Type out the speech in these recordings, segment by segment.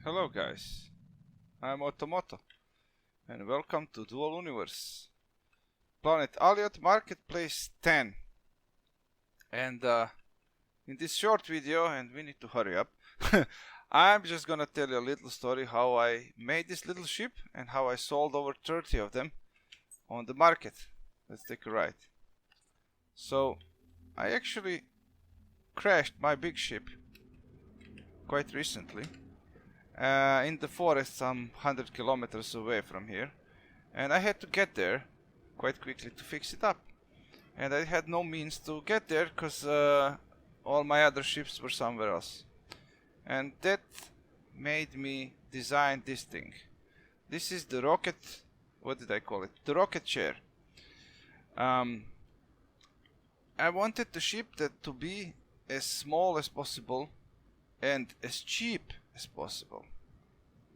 Hello guys, I'm Otomoto and welcome to Dual Universe, Planet Alliot Marketplace 10. And in this short video, and we need to hurry up, I'm just gonna tell you a little story how I made this little ship and how I sold over 30 of them on the market. Let's take a ride. So I actually crashed my big ship quite recently in the forest some 100 kilometers away from here, and I had to get there quite quickly to fix it up, and I had no means to get there because all my other ships were somewhere else, and that made me design this thing. This is the rocket, what did I call it? The rocket chair. I wanted the ship that to be as small as possible and as cheap as possible,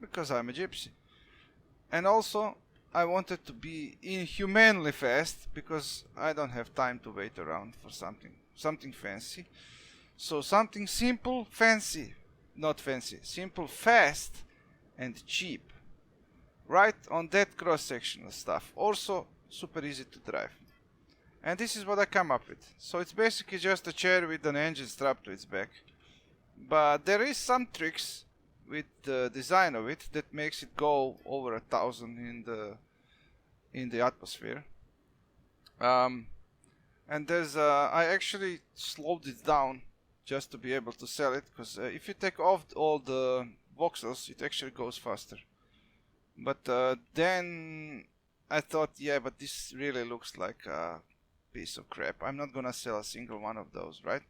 because I'm a gypsy. And also I wanted to be inhumanely fast, because I don't have time to wait around for something fancy. So something simple, fancy, not fancy, simple, fast and cheap. Right on that cross-sectional stuff. Also super easy to drive. And this is what I come up with. So it's basically just a chair with an engine strapped to its back. But there is some tricks with the design of it that makes it go over 1,000 in the atmosphere. And there's I actually slowed it down just to be able to sell it, because if you take off all the voxels, it actually goes faster. But then I thought, yeah, but this really looks like a piece of crap. I'm not gonna sell a single one of those, right?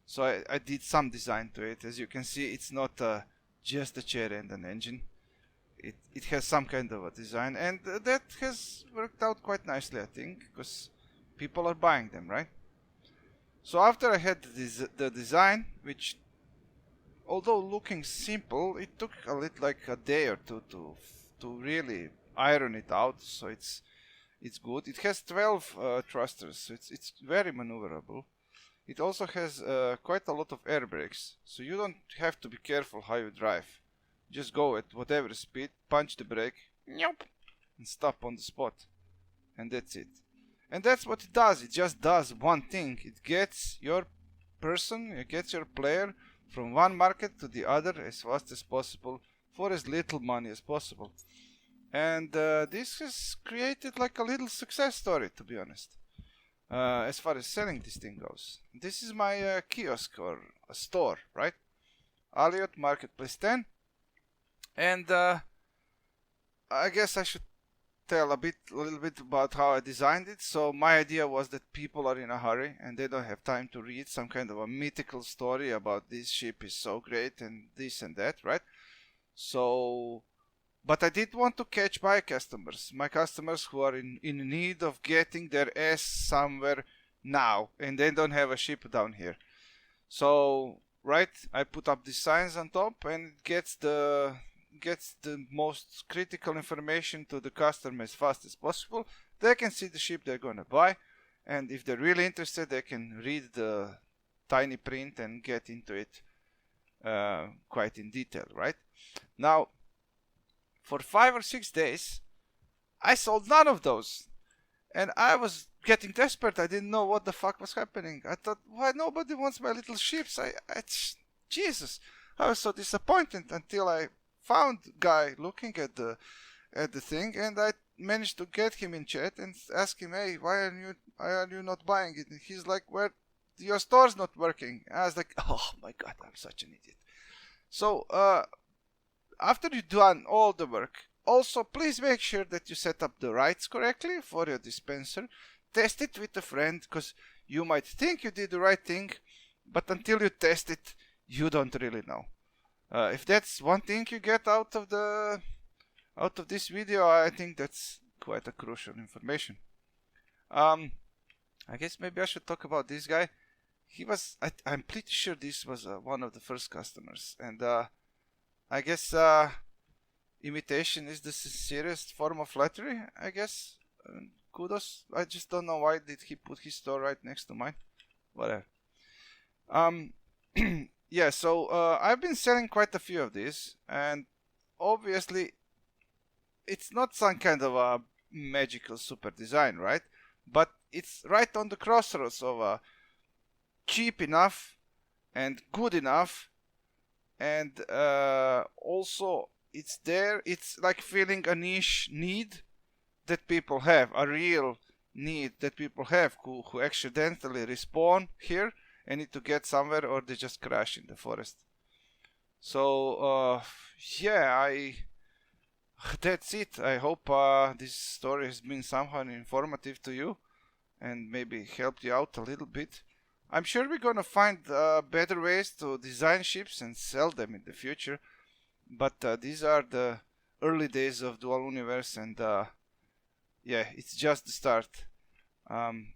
So I did some design to it. As you can see, it's not just a chair and an engine. It has some kind of a design, and that has worked out quite nicely, I think, because people are buying them, right? So after I had the design, which, although looking simple, it took a little, like a day or two to really iron it out. So it's good. It has 12 thrusters, so it's very maneuverable. It also has quite a lot of air brakes, so you don't have to be careful how you drive. Just go at whatever speed, punch the brake, nope, and stop on the spot. And that's it. And that's what it does. It just does one thing. It gets your person, it gets your player from one market to the other as fast as possible for as little money as possible. And this has created like a little success story, to be honest. As far as selling this thing goes. This is my kiosk, or a store, right? Alliot Marketplace 10. And I guess I should tell a little bit about how I designed it. So my idea was that people are in a hurry and they don't have time to read some kind of a mythical story about this ship is so great and this and that, right? So, but I did want to catch my customers who are in need of getting their ass somewhere now, and they don't have a ship down here. So, right, I put up these signs on top, and it gets the most critical information to the customer as fast as possible. They can see the ship they're gonna buy, and if they're really interested, they can read the tiny print and get into it quite in detail, right? Now, for 5 or 6 days, I sold none of those. And I was getting desperate. I didn't know what the fuck was happening. I thought, why nobody wants my little ships? Jesus. I was so disappointed until I found a guy looking at the thing, and I managed to get him in chat and ask him, hey, why are you not buying it? And he's like, well, your store's not working. I was like, oh my god, I'm such an idiot. So, after you've done all the work, also please make sure that you set up the rights correctly for your dispenser. Test it with a friend, because you might think you did the right thing, but until you test it, you don't really know. If that's one thing you get out of this video, I think that's quite a crucial information. I guess maybe I should talk about this guy. I'm pretty sure this was one of the first customers, and I guess imitation is the sincerest form of flattery, I guess. Kudos. I just don't know why did he put his store right next to mine. Whatever. yeah, so I've been selling quite a few of these, and obviously it's not some kind of a magical super design, right? But it's right on the crossroads of cheap enough and good enough, and also it's there. It's like filling a niche need that people have, a real need that people have who accidentally respawn here and need to get somewhere, or they just crash in the forest. So yeah, that's it. I hope this story has been somehow informative to you and maybe helped you out a little bit. I'm sure we're gonna find better ways to design ships and sell them in the future, but these are the early days of Dual Universe, and yeah, it's just the start. Um,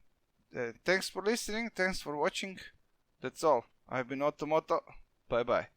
thanks for listening. Thanks for watching. That's all. I've been Automoto. Bye bye.